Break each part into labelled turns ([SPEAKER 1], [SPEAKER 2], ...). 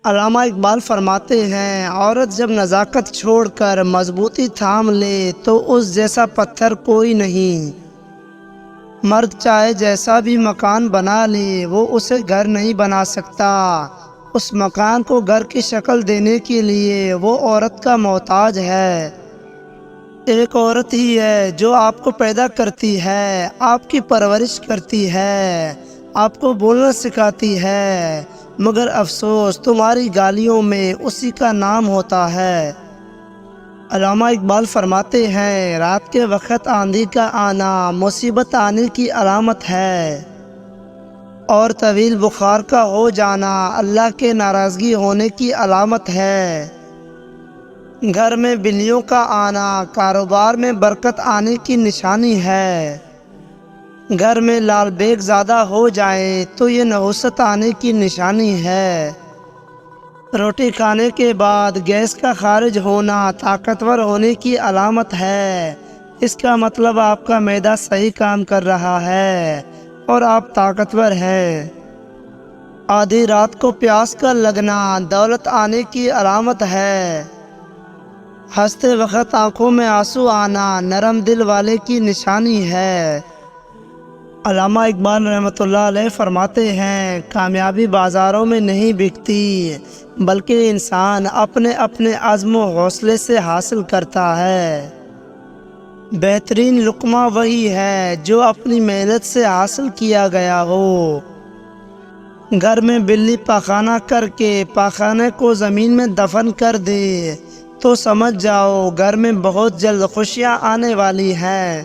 [SPEAKER 1] علامہ اقبال فرماتے ہیں، عورت جب نزاکت چھوڑ کر مضبوطی تھام لے تو اس جیسا پتھر کوئی نہیں۔ مرد چاہے جیسا بھی مکان بنا لے وہ اسے گھر نہیں بنا سکتا۔ اس مکان کو گھر کی شکل دینے کے لیے وہ عورت کا محتاج ہے۔ ایک عورت ہی ہے جو آپ کو پیدا کرتی ہے، آپ کی پرورش کرتی ہے، آپ کو بولنا سکھاتی ہے، مگر افسوس تمہاری گالیوں میں اسی کا نام ہوتا ہے۔ علامہ اقبال فرماتے ہیں، رات کے وقت آندھی کا آنا مصیبت آنے کی علامت ہے، اور طویل بخار کا ہو جانا اللہ کے ناراضگی ہونے کی علامت ہے۔ گھر میں بلیوں کا آنا کاروبار میں برکت آنے کی نشانی ہے۔ گھر میں لال بیگ زیادہ ہو جائیں تو یہ نحوست آنے کی نشانی ہے۔ روٹی کھانے کے بعد گیس کا خارج ہونا طاقتور ہونے کی علامت ہے۔ اس کا مطلب آپ کا معدہ صحیح کام کر رہا ہے اور آپ طاقتور ہیں۔ آدھی رات کو پیاس کا لگنا دولت آنے کی علامت ہے۔ ہنستے وقت آنکھوں میں آنسو آنا نرم دل والے کی نشانی ہے۔ علامہ اقبال رحمۃ اللہ علیہ فرماتے ہیں، کامیابی بازاروں میں نہیں بکتی بلکہ انسان اپنے اپنے عزم و حوصلے سے حاصل کرتا ہے۔ بہترین لقمہ وہی ہے جو اپنی محنت سے حاصل کیا گیا ہو۔ گھر میں بلی پاخانہ کر کے پاخانے کو زمین میں دفن کر دے تو سمجھ جاؤ گھر میں بہت جلد خوشیاں آنے والی ہیں۔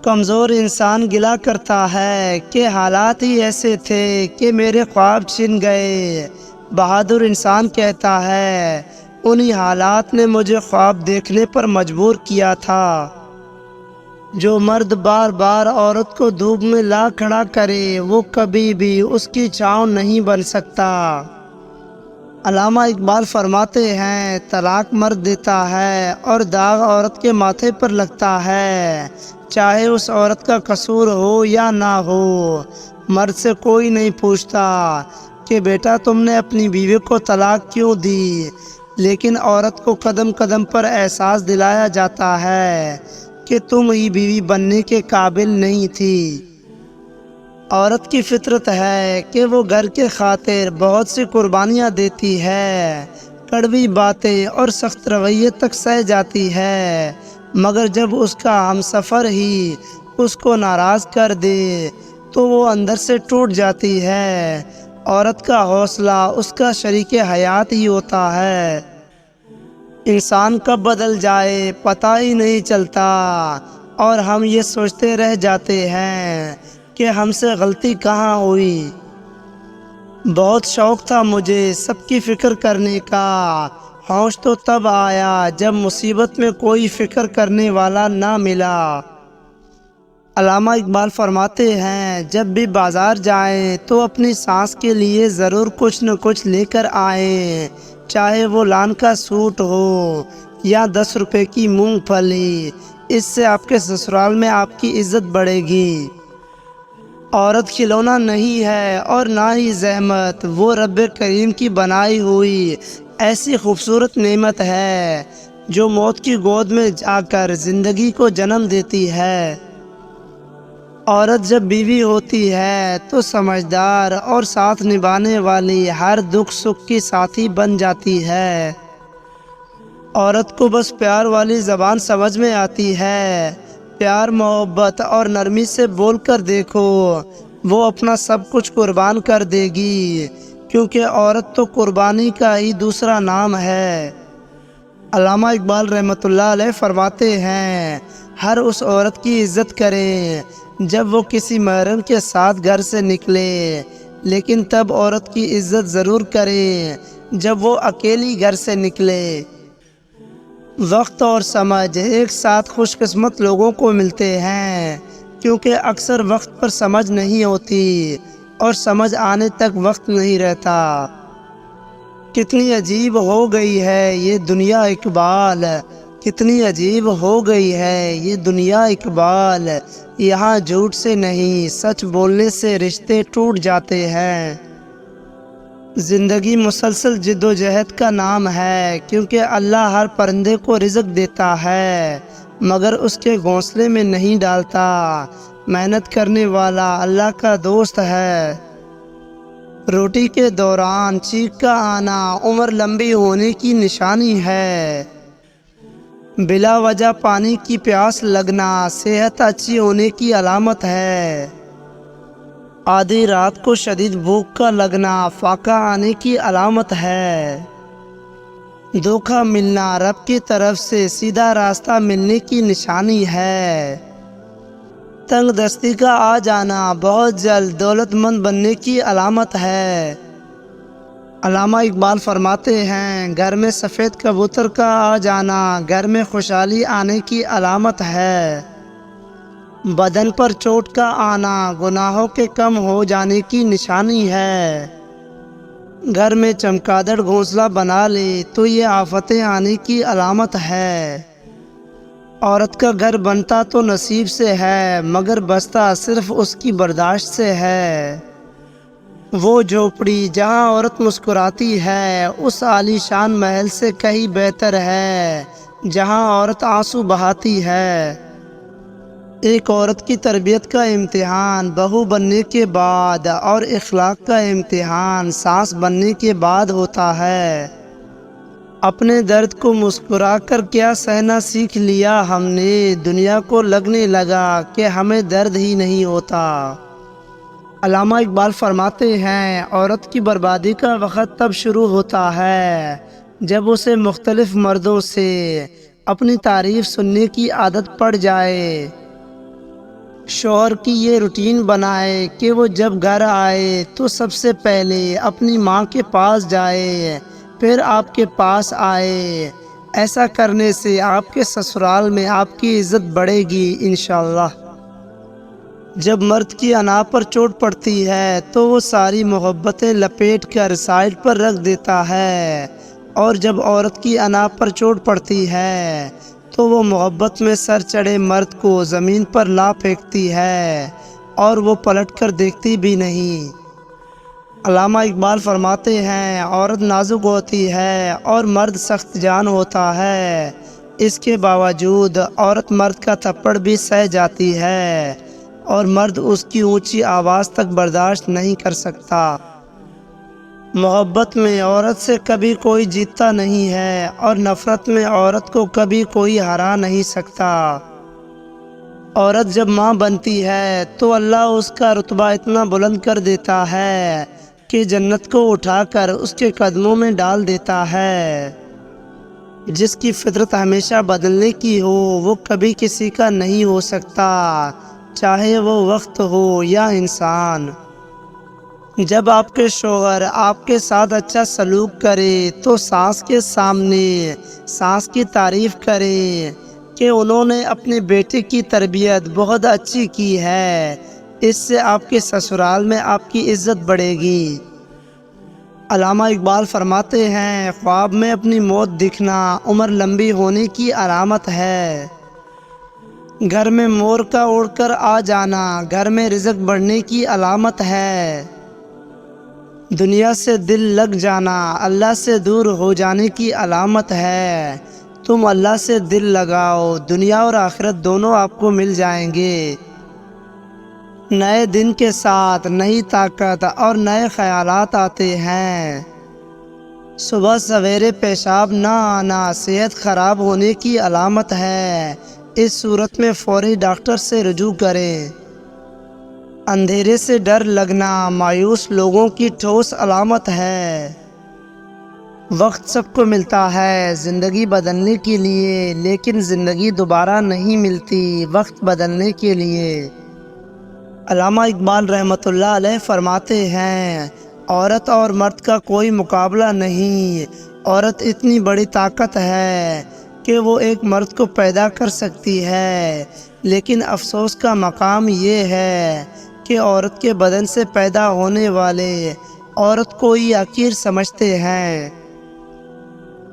[SPEAKER 1] کمزور انسان گلہ کرتا ہے کہ حالات ہی ایسے تھے کہ میرے خواب چھن گئے۔ بہادر انسان کہتا ہے، انہی حالات نے مجھے خواب دیکھنے پر مجبور کیا تھا۔ جو مرد بار بار عورت کو دھوپ میں لا کھڑا کرے وہ کبھی بھی اس کی چھاؤں نہیں بن سکتا۔ علامہ اقبال فرماتے ہیں، طلاق مرد دیتا ہے اور داغ عورت کے ماتھے پر لگتا ہے، چاہے اس عورت کا قصور ہو یا نہ ہو۔ مرد سے کوئی نہیں پوچھتا کہ بیٹا تم نے اپنی بیوی کو طلاق کیوں دی، لیکن عورت کو قدم قدم پر احساس دلایا جاتا ہے کہ تم ہی بیوی بننے کے قابل نہیں تھی۔ عورت کی فطرت ہے کہ وہ گھر کے خاطر بہت سی قربانیاں دیتی ہے، کڑوی باتیں اور سخت رویے تک سہ جاتی ہے، مگر جب اس کا ہمسفر ہی اس کو ناراض کر دے تو وہ اندر سے ٹوٹ جاتی ہے۔ عورت کا حوصلہ اس کا شریک حیات ہی ہوتا ہے۔ انسان کب بدل جائے پتہ ہی نہیں چلتا، اور ہم یہ سوچتے رہ جاتے ہیں کہ ہم سے غلطی کہاں ہوئی۔ بہت شوق تھا مجھے سب کی فکر کرنے کا، ہوش تو تب آیا جب مصیبت میں کوئی فکر کرنے والا نہ ملا۔ علامہ اقبال فرماتے ہیں، جب بھی بازار جائیں تو اپنی سانس کے لیے ضرور کچھ نہ کچھ لے کر آئیں، چاہے وہ لان کا سوٹ ہو یا 10 روپے کی مونگ پھلی۔ اس سے آپ کے سسرال میں آپ کی عزت بڑھے گی۔ عورت کھلونا نہیں ہے اور نہ ہی زحمت، وہ رب کریم کی بنائی ہوئی ایسی خوبصورت نعمت ہے جو موت کی گود میں جا کر زندگی کو جنم دیتی ہے۔ عورت جب بیوی ہوتی ہے تو سمجھدار اور ساتھ نبھانے والی، ہر دکھ سکھ کی ساتھی بن جاتی ہے۔ عورت کو بس پیار والی زبان سمجھ میں آتی ہے۔ پیار محبت اور نرمی سے بول کر دیکھو، وہ اپنا سب کچھ قربان کر دے گی، کیونکہ عورت تو قربانی کا ہی دوسرا نام ہے۔ علامہ اقبال رحمۃ اللہ علیہ فرماتے ہیں، ہر اس عورت کی عزت کریں جب وہ کسی محرم کے ساتھ گھر سے نکلے، لیکن تب عورت کی عزت ضرور کریں جب وہ اکیلی گھر سے نکلے۔ وقت اور سمجھ ایک ساتھ خوش قسمت لوگوں کو ملتے ہیں، کیونکہ اکثر وقت پر سمجھ نہیں ہوتی اور سمجھ آنے تک وقت نہیں رہتا۔ کتنی عجیب ہو گئی ہے یہ دنیا اقبال، کتنی عجیب ہو گئی ہے یہ دنیا اقبال، یہاں جھوٹ سے نہیں سچ بولنے سے رشتے ٹوٹ جاتے ہیں۔ زندگی مسلسل جد و جہد کا نام ہے، کیونکہ اللہ ہر پرندے کو رزق دیتا ہے مگر اس کے گھونسلے میں نہیں ڈالتا۔ محنت کرنے والا اللہ کا دوست ہے۔ روٹی کے دوران چیخ کا آنا عمر لمبی ہونے کی نشانی ہے۔ بلا وجہ پانی کی پیاس لگنا صحت اچھی ہونے کی علامت ہے۔ آدھی رات کو شدید بھوک کا لگنا فاقہ آنے کی علامت ہے۔ دھوکہ ملنا رب کی طرف سے سیدھا راستہ ملنے کی نشانی ہے۔ تنگ دستی کا آ جانا بہت جلد دولت مند بننے کی علامت ہے۔ علامہ اقبال فرماتے ہیں، گھر میں سفید کبوتر کا آ جانا گھر میں خوشحالی آنے کی علامت ہے۔ بدن پر چوٹ کا آنا گناہوں کے کم ہو جانے کی نشانی ہے۔ گھر میں چمگادڑ گھونسلہ بنا لے تو یہ آفتیں آنے کی علامت ہے۔ عورت کا گھر بنتا تو نصیب سے ہے مگر بستا صرف اس کی برداشت سے ہے۔ وہ جھوپڑی جہاں عورت مسکراتی ہے اس عالی شان محل سے کہیں بہتر ہے جہاں عورت آنسو بہاتی ہے۔ ایک عورت کی تربیت کا امتحان بہو بننے کے بعد اور اخلاق کا امتحان ساس بننے کے بعد ہوتا ہے۔ اپنے درد کو مسکرا کر کیا سہنا سیکھ لیا ہم نے، دنیا کو لگنے لگا کہ ہمیں درد ہی نہیں ہوتا۔ علامہ اقبال فرماتے ہیں، عورت کی بربادی کا وقت تب شروع ہوتا ہے جب اسے مختلف مردوں سے اپنی تعریف سننے کی عادت پڑ جائے۔ شوہر کی یہ روٹین بنائے کہ وہ جب گھر آئے تو سب سے پہلے اپنی ماں کے پاس جائے، پھر آپ کے پاس آئے۔ ایسا کرنے سے آپ کے سسرال میں آپ کی عزت بڑھے گی انشاءاللہ۔ جب مرد کی انا پر چوٹ پڑتی ہے تو وہ ساری محبتیں لپیٹ کر سائڈ پر رکھ دیتا ہے، اور جب عورت کی انا پر چوٹ پڑتی ہے تو وہ محبت میں سر چڑھے مرد کو زمین پر لا پھینکتی ہے اور وہ پلٹ کر دیکھتی بھی نہیں۔ علامہ اقبال فرماتے ہیں، عورت نازک ہوتی ہے اور مرد سخت جان ہوتا ہے، اس کے باوجود عورت مرد کا تھپڑ بھی سہ جاتی ہے اور مرد اس کی اونچی آواز تک برداشت نہیں کر سکتا۔ محبت میں عورت سے کبھی کوئی جیتتا نہیں ہے اور نفرت میں عورت کو کبھی کوئی ہرا نہیں سکتا۔ عورت جب ماں بنتی ہے تو اللہ اس کا رتبہ اتنا بلند کر دیتا ہے کہ جنت کو اٹھا کر اس کے قدموں میں ڈال دیتا ہے۔ جس کی فطرت ہمیشہ بدلنے کی ہو وہ کبھی کسی کا نہیں ہو سکتا، چاہے وہ وقت ہو یا انسان۔ جب آپ کے شوہر آپ کے ساتھ اچھا سلوک کرے تو ساس کے سامنے ساس کی تعریف کریں کہ انہوں نے اپنے بیٹے کی تربیت بہت اچھی کی ہے، اس سے آپ کے سسرال میں آپ کی عزت بڑھے گی۔ علامہ اقبال فرماتے ہیں، خواب میں اپنی موت دکھنا عمر لمبی ہونے کی علامت ہے۔ گھر میں مور کا اڑ کر آ جانا گھر میں رزق بڑھنے کی علامت ہے۔ دنیا سے دل لگ جانا اللہ سے دور ہو جانے کی علامت ہے۔ تم اللہ سے دل لگاؤ، دنیا اور آخرت دونوں آپ کو مل جائیں گے۔ نئے دن کے ساتھ نئی طاقت اور نئے خیالات آتے ہیں۔ صبح سویرے پیشاب نہ آنا صحت خراب ہونے کی علامت ہے، اس صورت میں فوری ڈاکٹر سے رجوع کریں۔ اندھیرے سے ڈر لگنا مایوس لوگوں کی ٹھوس علامت ہے۔ وقت سب کو ملتا ہے زندگی بدلنے کے لیے، لیکن زندگی دوبارہ نہیں ملتی وقت بدلنے کے لیے۔ علامہ اقبال رحمۃ اللہ علیہ فرماتے ہیں، عورت اور مرد کا کوئی مقابلہ نہیں، عورت اتنی بڑی طاقت ہے کہ وہ ایک مرد کو پیدا کر سکتی ہے، لیکن افسوس کا مقام یہ ہے کہ عورت کے بدن سے پیدا ہونے والے عورت کو ہی حقیر سمجھتے ہیں۔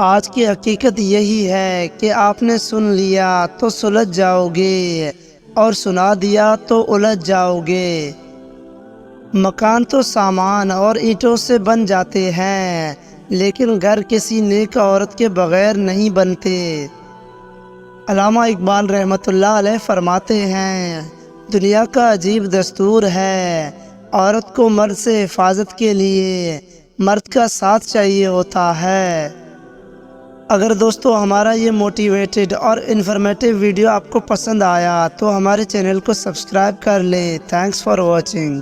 [SPEAKER 1] آج کی حقیقت یہی ہے کہ آپ نے سن لیا تو سلجھ جاؤ گے اور سنا دیا تو الجھ جاؤ گے۔ مکان تو سامان اور اینٹوں سے بن جاتے ہیں، لیکن گھر کسی نیک عورت کے بغیر نہیں بنتے۔ علامہ اقبال رحمۃ اللہ علیہ فرماتے ہیں، دنیا کا عجیب دستور ہے، عورت کو مرد سے حفاظت کے لیے مرد کا ساتھ چاہیے ہوتا ہے۔ اگر دوستو ہمارا یہ موٹیویٹڈ اور انفارمیٹیو ویڈیو آپ کو پسند آیا تو ہمارے چینل کو سبسکرائب کر لیں۔ Thanks for watching.